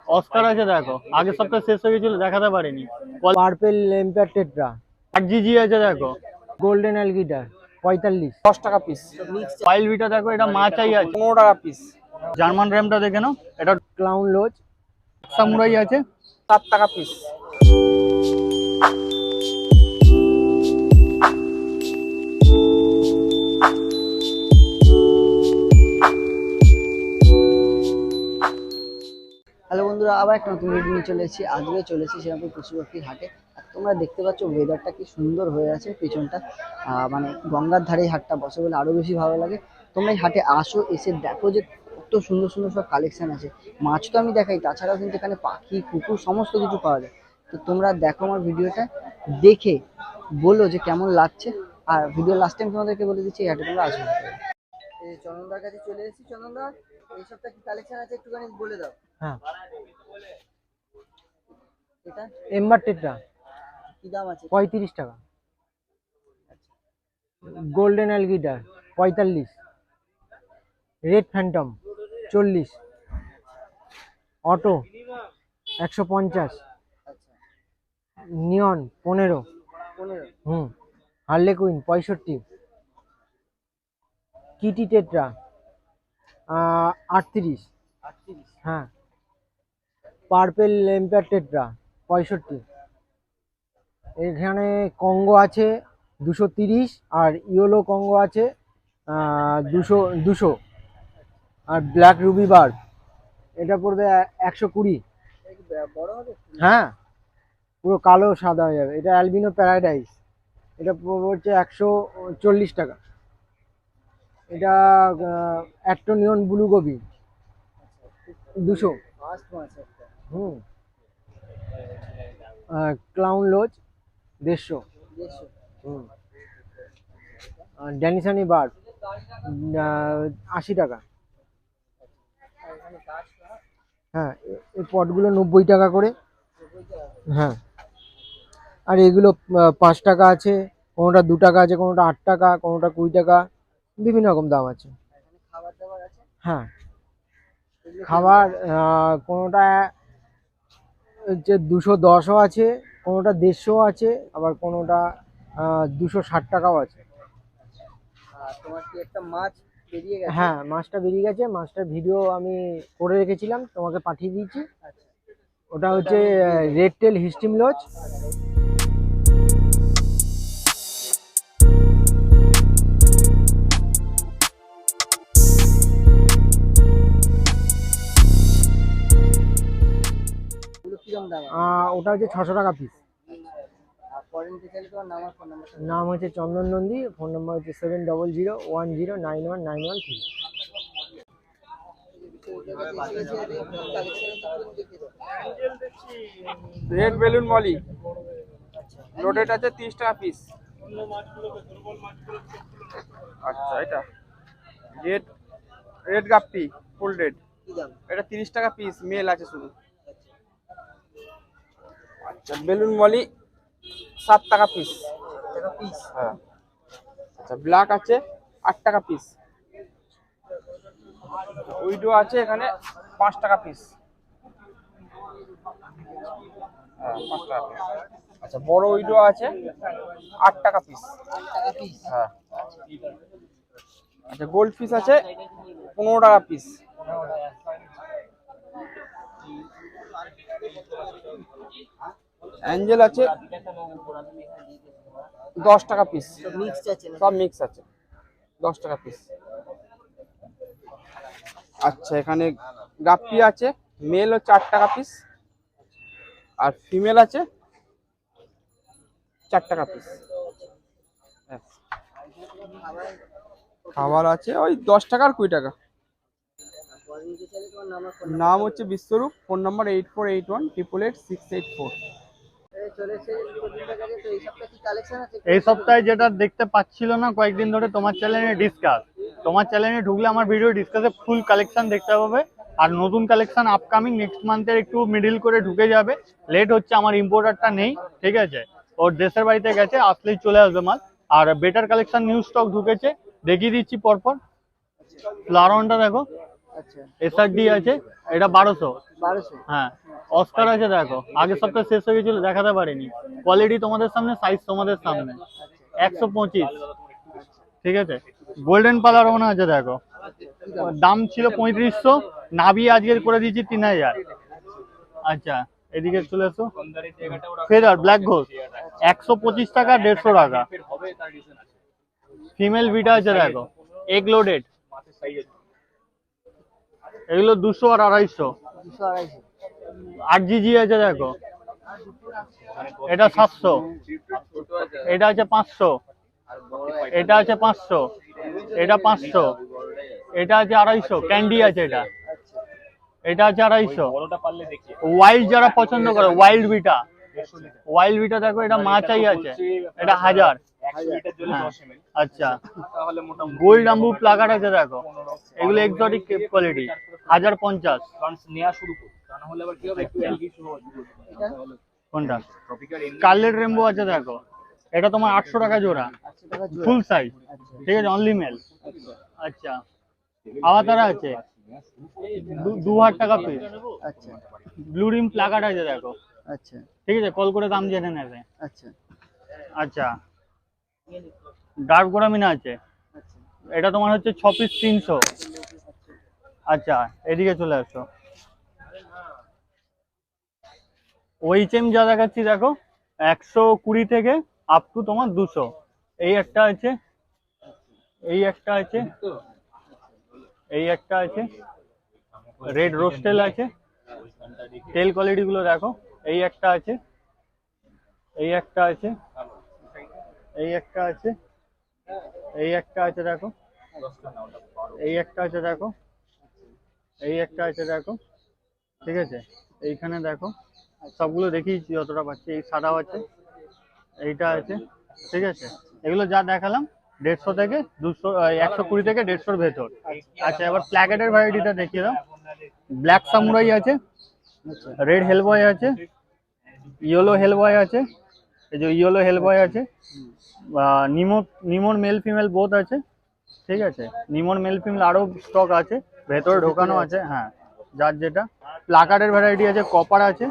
Oscar আছে দেখো, আগের সপ্তাহে শেষ হয়ে গেছিল, দেখাতে পারিনি। পার্পেল লেম্পার টেট্রা, 8GG আছে দেখো। গোল্ডেন অ্যালগিটার 45। 10 টাকা পিস। ফাইল ভিটা দেখো, এটা মাচাই আছে। 15 টাকা পিস। জার্মান র্যামটা দেখে নাও, এটা ক্লাউন লোজ সামুরাই আছে 7 টাকা পিস। হ্যালো বন্ধুরা, আবার একটা নতুন ভিডিও নিয়ে চলে এসেছি। আজকে চলে এসেছি সেরকম পশুপাখির হাটে। আর তোমরা দেখতে পাচ্ছ ওয়েদারটা কি সুন্দর হয়ে আছে পেছনটা। মানে গঙ্গার ধারে হাটটা বসে বলে আরও বেশি ভালো লাগে। তোমরা এই হাটে আসো, এসে দেখো যে কত সুন্দর সুন্দর সব কালেকশান আছে। মাছ তো আমি দেখাই, তাছাড়াও কিন্তু এখানে পাখি, কুকুর সমস্ত কিছু পাওয়া যায়। তো তোমরা দেখো আমার ভিডিওটা, দেখে বলো যে কেমন লাগছে। আর ভিডিও লাস্ট টাইম তোমাদেরকে বলে দিচ্ছি এই হাটে তোমরা আসবে। এই চন্দনদার কাছে চলে এসেছি। চন্দনদা, এই সপ্তাহে কি কালেকশন আছে একটুখানি বলে দাও। হ্যাঁ, এটা এম্বার টেট্রা কি দাম আছে? 35 টাকা। গোল্ডেন অ্যালগিটার 45, রেড ফ্যান্টম 40, অটো 150, আচ্ছা, নিয়ন 15, 15। Harlequin 65, Kitty tetra 38। 38। হ্যাঁ, পার্পেল লেম্পার টেট্রা 65। এখানে কঙ্গো আছে 230, আর ইয়েলো কঙ্গো আছে 200। আর ব্ল্যাক রুবি বার্ড এটা পড়বে 120। বড় হবে? হ্যাঁ, পুরো কালো সাদা হয়ে যাবে। এটা অ্যালবিনো প্যারাডাইস, এটা পড়ছে 140 টাকা। এটা অ্যাক্টোনিয়ন ব্লু গবি 200। ফার্স্ট মাছ একটা। ক্লাউন লোজ 150। 150। ড্যানিসানি বার্ড 80 টাকা। হ্যাঁ, এই পটগুলো 90 টাকা করে। হ্যাঁ, আর এগুলো 5 টাকা আছে, কোনোটা 2 টাকা আছে, কোনোটা 8 টাকা, কোনোটা 20 টাকা, বিভিন্ন রকম দাম আছে। খাবার দাবার আছে? হ্যাঁ, খাবার কোনোটা হচ্ছে 210ও আছে, কোনোটা 150ও আছে, আবার কোনোটা 260 টাকাও আছে। আর তোমার কি একটা মাছ বেরিয়ে গেছে? হ্যাঁ, মাছটা বেরিয়ে গেছে। মাছটার ভিডিও আমি করে রেখেছিলাম, তোমাকে পাঠিয়ে দিয়েছি। আচ্ছা, ওটা হচ্ছে রেড টেল হিস্টিম লোচ। এগুলো কিরম দাম আছে? ওটা হচ্ছে 600 টাকা পিস। আর পরে নিতে চাইলে তোমার নাম আর ফোন নাম্বার। নাম হচ্ছে চন্দন নন্দী, ফোন নাম্বার হচ্ছে 7001091913। রেড বেলুন মলি লোডেড আছে 30 টাকা পিস। আচ্ছা, এটা রেড রেড গাপ্পি ফুল রেড, কি দাম? এটা 30 টাকা পিস, মেল আছে শুধু। আচ্ছা, বেলুন মলি 7 টাকা পিস। টাকা পিস? হ্যাঁ। আচ্ছা, ব্ল্যাক আছে 8 টাকা পিস। উইডো আছে এখানে 5 টাকা পিস। হ্যাঁ, 5 টাকা পিস। আচ্ছা, বড় উইডো আছে 8 টাকা পিস। 8 টাকা পিস? হ্যাঁ। আচ্ছা, গোল্ড ফিশ আছে 15 টাকা পিস। অ্যাঞ্জেল আছে 10 টাকা পিস। মিক্সড আছে না? সব মিক্স আছে, 10 টাকা পিস। আচ্ছা, এখানে গাপ্পি আছে, মেল হচ্ছে 8 টাকা পিস, আর ফিমেল আছে 4 টাকা পিস। খাবার আছে ওই 10 টাকা আর 20 টাকা। পরে নিতে চাইলে তোমার নাম আর ফোন নাম হচ্ছে বিশ্বরূপ, ফোন নাম্বার 8481888684। চলে এসেছে প্রদীপদার কাছে। তো এই সপ্তাহে কি কালেকশন আছে? এই সপ্তাহে যেটা দেখতে পাচ্ছিল না কয়েকদিন ধরে তোমার চ্যানেলে ডিসকাস, তোমার চ্যানেলে ঢুকলে আমার ভিডিও ডিসকাসে ফুল কালেকশন দেখতে পাবে। আর নতুন কালেকশন আপকামিং নেক্সট মান্থের একটু মিডিল করে ঢুকে যাবে। লেট হচ্ছে, আমার ইম্পোর্টারটা নেই, ঠিক আছে, ওর দেশের বাড়িতে গেছে, আসলেই চলে আসবে মাল। আর বেটার কালেকশন নিউ স্টক ঢুকেছে, দেখিয়ে দিচ্ছি পরপর। ফ্লারনটা দেখো, আচ্ছা SRD আছে, এটা 1200। 1200। হ্যাঁ, অস্কার আছে দেখো, আগের সপ্তাহে শেষ হয়ে গেছিল দেখাতে পারিনি। কোয়ালিটি তোমাদের সামনে, সাইজ তোমাদের সামনে, 125। ঠিক আছে, গোল্ডেন পালার ওনা আছে দেখো, দাম ছিল 3500, নাভি আজকের করে দিয়েছি 3000। আচ্ছা, এদিকে চলে এসো, ফেদার ব্ল্যাক ঘোষ 125 টাকা, 150 টাকা। ফিমেল ভিটা আছে দেখো, এগ লোডেড, এগুলো 200 আর 250। 200 250। 8GG আছে দেখো, এটা 700, এটা আছে 500, এটা আছে 500, এটা 500, এটা আছে 250। ক্যান্ডি আছে এটা, এটা আছে 250। ওয়াইল্ড যারা পছন্দ করে, ওয়াইল্ড ভিটা, ওয়াইল্ড ভিটা দেখো, এটা মাচাই আছে, এটা 1000। হ্যাঁ, আচ্ছা, গোল্ড আম্বু প্লাগার আছে দেখো, এগুলো এক্সোটিক কোয়ালিটি, 1050। কোনটা? স্কারলেট রেনবো আছে দেখো, এটা তোমার 800 টাকা জোড়া, 800 টাকা জোড়া। ফুল সাইজ। ঠিক আছে, অনলি মেল। আচ্ছা, আওয়াতারা আছে 2000 টাকা পিস। আচ্ছা ব্লু রিম প্লাগার আছে দেখো, আচ্ছা ঠিক আছে, কল করে দাম জেনে নেবে। আচ্ছা আচ্ছা, ডার্ক গোরামিনা আছে, আচ্ছা এটা তোমার হচ্ছে 6 পিস 300। আচ্ছা, এদিকে চলে আসো, ওইচএম যা দেখাচ্ছি দেখো, 120 থেকে আপ টু তোমার 200। এই একটা আছে, এই একটা আছে, এই একটা আছে, রেড রোস্টেল আছে, তেল কোয়ালিটি গুলো দেখো, এই একটা আছে, এই একটা আছে, এই একটা আছে, এই একটা আছে দেখো, এই একটা আছে দেখো, এই একটা আছে দেখো। ঠিক আছে, এইখানে দেখো, সবগুলো দেখিয়েছি যতটা পাচ্ছি। এই সাদাও আছে, এইটা আছে। ঠিক আছে, এগুলো যা দেখালাম 150 থেকে 200, 120 থেকে 150-র ভেতর। আচ্ছা, এবার প্ল্যাকেটের ভ্যারাইটিটা দেখিয়ে দাও। ব্ল্যাক সামুরাই আছে, আচ্ছা রেড হেলবয় আছে, ইয়েলো হেলবয় আছে, এই যে ইয়েলো হেলবয় আছে, নিমোর মেল ফিমেল বোথ আছে। ঠিক আছে, নিমোর মেল ফিমেল আরো স্টক আছে, ভেতরে ঢোকানো আছে। হ্যাঁ, যার যেটা। প্লাকার্ডের ভ্যারাইটি আছে, কপার আছে।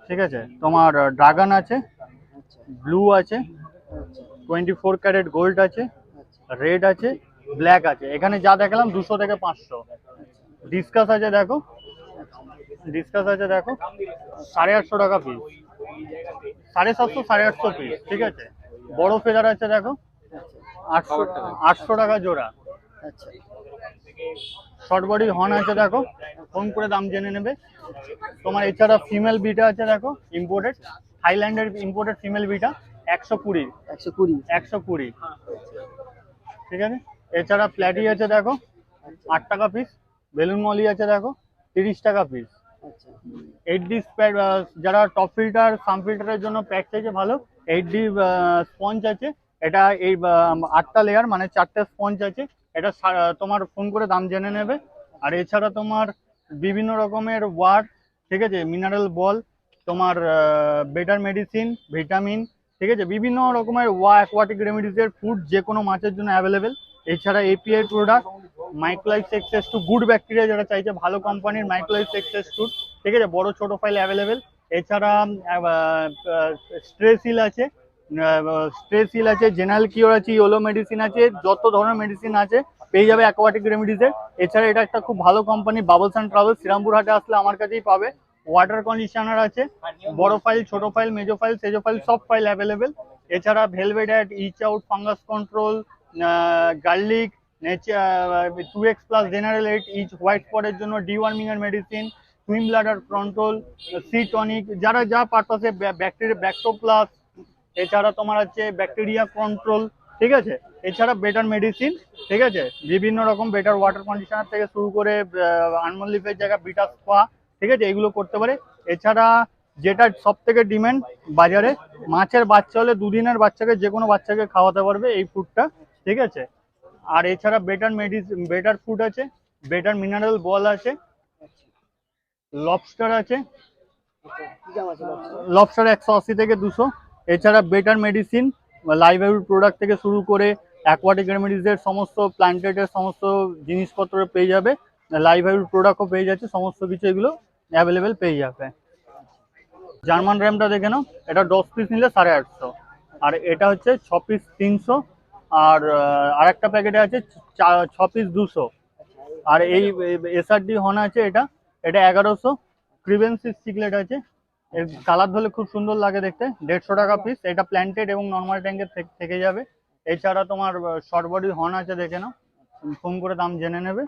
ঠিক আছে, তোমার ড্রাগন আছে, ব্লু আছে, 24 ক্যারেট গোল্ড আছে, রেড আছে, ব্ল্যাক আছে। এখানে যা দেখালাম 200 থেকে 500। ডিসকাস আছে দেখো, ডিসকাস আছে দেখো, 850 টাকা পিস, 750 850 পিস। ঠিক আছে, বড় ফেদার আছে দেখো, 800 টাকা জোড়া। আচ্ছা শর্ট বডি হর্ন আছে দেখো, ফোন করে দাম জেনে নেবে। তোমার এছাড়া ফিমেল বিটা আছে দেখো, ইম্পোর্টেড, থাইল্যান্ডের ইম্পোর্টেড ফিমেল বিটা, 120। 120। 120। ঠিক আছে, এছাড়া প্ল্যাটি আছে দেখো, 8 টাকা পিস। বেলুন মলি আছে দেখো, 30 টাকা পিস। আচ্ছা 8D যারা টপ ফিল্টার, সাম ফিল্টারের জন্য প্যাক চাইছে ভালো, 8D স্পঞ্জ আছে। এটা এই 8টা লেয়ার, মানে 4টে স্পঞ্জ আছে। এটা তোমার ফোন করে দাম জেনে নেবে। আর এছাড়া তোমার বিভিন্ন রকমের ওয়ার, ঠিক আছে, মিনারেল বল, তোমার বেটার মেডিসিন, ভিটামিন, ঠিক আছে, বিভিন্ন রকমের অ্যাকোয়াটিক রেমেডিসের ফুড যে কোনো মাছের জন্য অ্যাভেলেবেল। এছাড়া API product, microlife access to, good bacteria যারা চাইছে ভালো কোম্পানির মাইক্রোলাইফ এক্সেস টু, ঠিক আছে, বড় ছোট ফাইল অ্যাভেলেবেল। এছাড়া স্ট্রেসিল আছে, স্ট্রেসিল আছে, জেনারেল কিওর আছে, ইয়োলো মেডিসিন আছে, যত ধরনের মেডিসিন আছে পেয়ে যাবে অ্যাকোয়াটিক রেমেডিসের। এছাড়া এটা একটা খুব ভালো company, bubbles and travels, Serampore হাটে আসলে আমার কাছেই পাবে। ওয়াটার কন্ডিশনার আছে, বড় ফাইল, ছোট ফাইল, মেজো ফাইল, সেজো ফাইল, সব ফাইল অ্যাভেলেবেল। এছাড়া velvet at, ich out, fungus control, garlic, 2x+ general 8 ich white স্পটের জন্য, ডিওয়ার্মিং এর medicine, swim bladder control, C tonic, যারা যা পারপাসে, ব্যাকটেরিয়া, ব্যাক্টোপ্লাস, এছাড়া তোমার আছে ব্যাকটেরিয়া কন্ট্রোল। ঠিক আছে, এছাড়া বেটার মেডিসিন, ঠিক আছে, বিভিন্ন রকম বেটার ওয়াটার কন্ডিশনার থেকে শুরু করে আনমোল লিফের জায়গা বিটা স্পা, ঠিক আছে, এগুলো করতে পারে। এছাড়া যেটা সব থেকে ডিমান্ড বাজারে, মাছের বাচ্চা হলে 2 দিনের বাচ্চাকে, যে কোনো বাচ্চাকে খাওয়াতে পারবে এই ফুডটা। ঠিক আছে, আর এছাড়া বেটার মেডিসিন, বেটার ফুড আছে, বেটার মিনারেল বল আছে, লবস্টার আছে, কি দাম আছে লবস্টার? লবস্টার 180 থেকে 200। এছাড়া বেটার মেডিসিন, লাইভলিহুড প্রোডাক্ট থেকে শুরু করে অ্যাকোয়াটিক রেমেডিসের সমস্ত, প্ল্যান্টেটের সমস্ত জিনিসপত্র পেয়ে যাবে। লাইভ হাইব্রিড প্রোডাক্টও পেয়ে যাচ্ছে, সমস্ত কিছু এগুলো অ্যাভেলেবেল পেয়ে যাবে। জার্মান র্যামটা দেখে নাও, এটা 10 পিস নিলে 850, আর এটা হচ্ছে 6 পিস 300, আর আরেকটা প্যাকেটে আছে 6 পিস 200। আর এই এসআরডি হর্ন আছে, এটা 1100। ক্রিবেন্সিস সিগলেট আছে, এর কালার ধরলে খুব সুন্দর লাগে দেখতে, 150 টাকা পিস। এটা প্ল্যান্টেড এবং নর্মাল ট্যাঙ্কের থেকে যাবে। এছাড়া তোমার শর্ট বডি হর্ন আছে, দেখে নাও, ফোন করে দাম জেনে নেবে।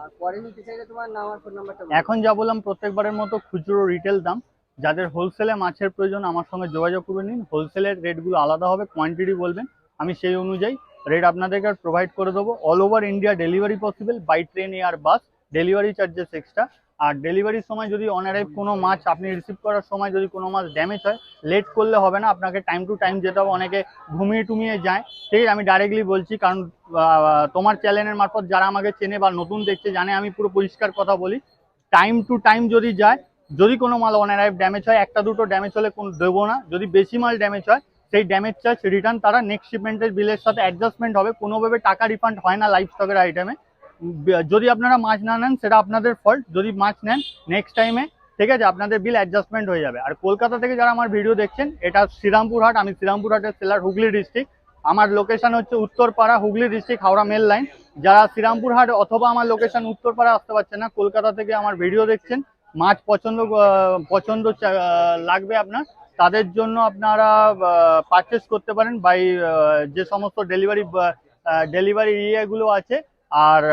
আর পরে নিতে চাইলে তোমার নাম আর ফোন নাম্বারটা এখন যা বললাম প্রত্যেকবারের মতো খুচরো রিটেল দাম। যাদের হোলসেলে মাছের প্রয়োজন আমার সঙ্গে যোগাযোগ করে নিন, হোলসেলের রেটগুলো আলাদা হবে, কোয়ান্টিটি বলবেন, আমি সেই অনুযায়ী রেট আপনাদেরকে প্রোভাইড করে দেবো। All over India delivery possible, by train, air, bus, delivery charges extra. আর ডেলিভারির সময় যদি অন অ্যারাইভ কোনো মাছ আপনি রিসিভ করার সময় যদি কোনো মাছ ড্যামেজ হয়, লেট করলে হবে না, আপনাকে টাইম টু টাইম যেতে হবে। অনেকে ঘুমিয়ে টুমিয়ে যায়, ঠিক আছে, আমি ডাইরেক্টলি বলছি, কারণ তোমার চ্যানেলের মারফত যারা আমাকে চেনে বা নতুন দেখছে জানে আমি পুরো পরিষ্কার কথা বলি। টাইম টু টাইম যদি যায়, যদি কোনো মাল অন অ্যারাইভ ড্যামেজ হয়, একটা দুটো ড্যামেজ হলে কোনো দেবো না, যদি বেশি মাল ড্যামেজ হয় সেই ড্যামেজ চার্জ রিটার্ন তারা নেক্সট শিপমেন্টের বিলের সাথে অ্যাডজাস্টমেন্ট হবে, কোনোভাবে টাকা রিফান্ড হয় না লাইভ স্টকের আইটেমে। যদি আপনারা মাছ না নেন সেটা আপনাদের ফল্ট, যদি মাছ নেন নেক্সট টাইমে, ঠিক আছে, আপনাদের বিল অ্যাডজাস্টমেন্ট হয়ে যাবে। আর কলকাতা থেকে যারা আমার ভিডিও দেখছেন, এটা শ্রীরামপুর হাট, আমি শ্রীরামপুর হাটের সেলার, হুগলি ডিস্ট্রিক্ট। আমার লোকেশন হচ্ছে Uttarpara, Hooghly district, Howrah mail line. যারা শ্রীরামপুর হাট অথবা আমার লোকেশন উত্তরপাড়া আসতে পারছেন না, কলকাতা থেকে আমার ভিডিও দেখছেন, মাছ পছন্দ লাগবে আপনার, তাদের জন্য আপনারা পারচেস করতে পারেন বাই যে সমস্ত ডেলিভারি ইয়েগুলো আছে, আর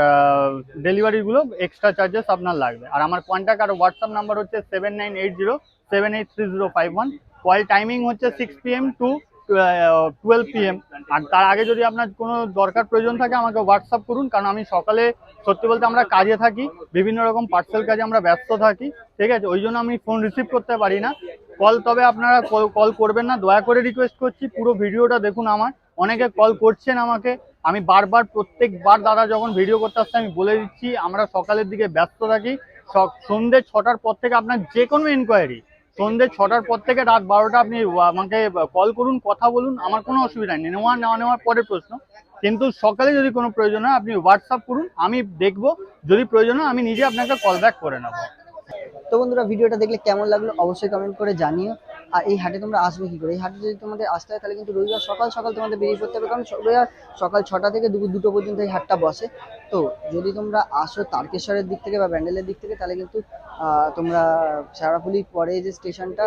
ডেলিভারিগুলো এক্সট্রা চার্জেস আপনার লাগবে। আর আমার কন্ট্যাক্ট আর হোয়াটসঅ্যাপ নাম্বার হচ্ছে 7980783051। কল টাইমিং হচ্ছে 6 PM টু 12 PM। আর তার আগে যদি আপনার কোনো দরকার প্রয়োজন থাকে আমাকে হোয়াটসঅ্যাপ করুন, কারণ আমি সকালে সত্যি বলতে আমরা কাজে থাকি, বিভিন্ন রকম পার্সেল কাজে আমরা ব্যস্ত থাকি, ঠিক আছে, ওই জন্য আমি ফোন রিসিভ করতে পারি না। কল তবে আপনারা কল করবেন না, দয়া করে রিকোয়েস্ট করছি, পুরো ভিডিওটা দেখুন। আমার অনেকে কল করছেন আমাকে, আমি বারবার প্রত্যেকবার দাদা যখন ভিডিও করতে আসছে আমি বলে দিচ্ছি আমরা সকালের দিকে ব্যস্ত থাকি। সন্ধ্যে 6টার পর থেকে আপনার যে কোনো ইনকোয়ারি, সন্ধ্যে 6টার পর থেকে রাত 12টা আপনি আমাকে কল করুন, কথা বলুন, আমার কোনো অসুবিধা নেই, নেওয়া না নেওয়ার পরের প্রশ্ন। কিন্তু সকালে যদি কোনো প্রয়োজন হয় আপনি হোয়াটসঅ্যাপ করুন, আমি দেখবো, যদি প্রয়োজন হয় আমি নিজে আপনাকে কল ব্যাক করে নেবো। তো বন্ধুরা, ভিডিওটা দেখলে কেমন লাগলো অবশ্যই কমেন্ট করে জানিও। আর এই হাটে তোমরা আসবে কি করে? এই হাটে যদি তোমাদের আসতে হয় তাহলে কিন্তু রবিবার সকাল সকাল তোমাদের বেরিয়ে পড়তে হবে, কারণ রবিবার সকাল 6টা থেকে দুপুর 2টো পর্যন্ত এই হাটটা বসে। তো যদি তোমরা আসো তারকেশ্বরের দিক থেকে বা ব্যান্ডেলের দিক থেকে, তাহলে কিন্তু তোমরা শেওড়াফুলির পরে যে স্টেশনটা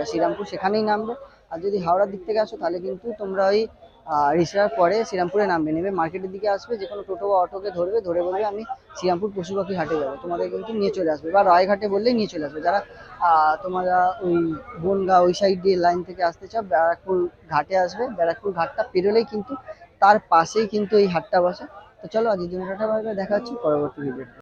শ্রীরামপুর, সেখানেই নামবে। আর যদি হাওড়ার দিক থেকে আসো তাহলে কিন্তু তোমরা ওই রিসরার পরে শ্রীরামপুরে নামবে, নেমে মার্কেটের দিকে আসবে, যে কোনো টোটো বা অটোকে ধরবে, ধরে বলবে আমি শ্রীরামপুর পশু পাখি হাটে যাবো, তোমাদের কিন্তু নিয়ে চলে আসবে, বা রায়ঘাটে বললেই নিয়ে চলে আসবে। যারা তোমরা ওই বনগাঁ ওই সাইড দিয়ে লাইন থেকে আসতে চাও, ব্যারাকপুর ঘাটে আসবে, ব্যারাকপুর ঘাটটা পেরোলেই কিন্তু তার পাশেই কিন্তু এই হাটটা বসে। তো চলো আজকের জন্য টাটা, বাই বাই, দেখা হচ্ছে পরবর্তী ভিডিওতে।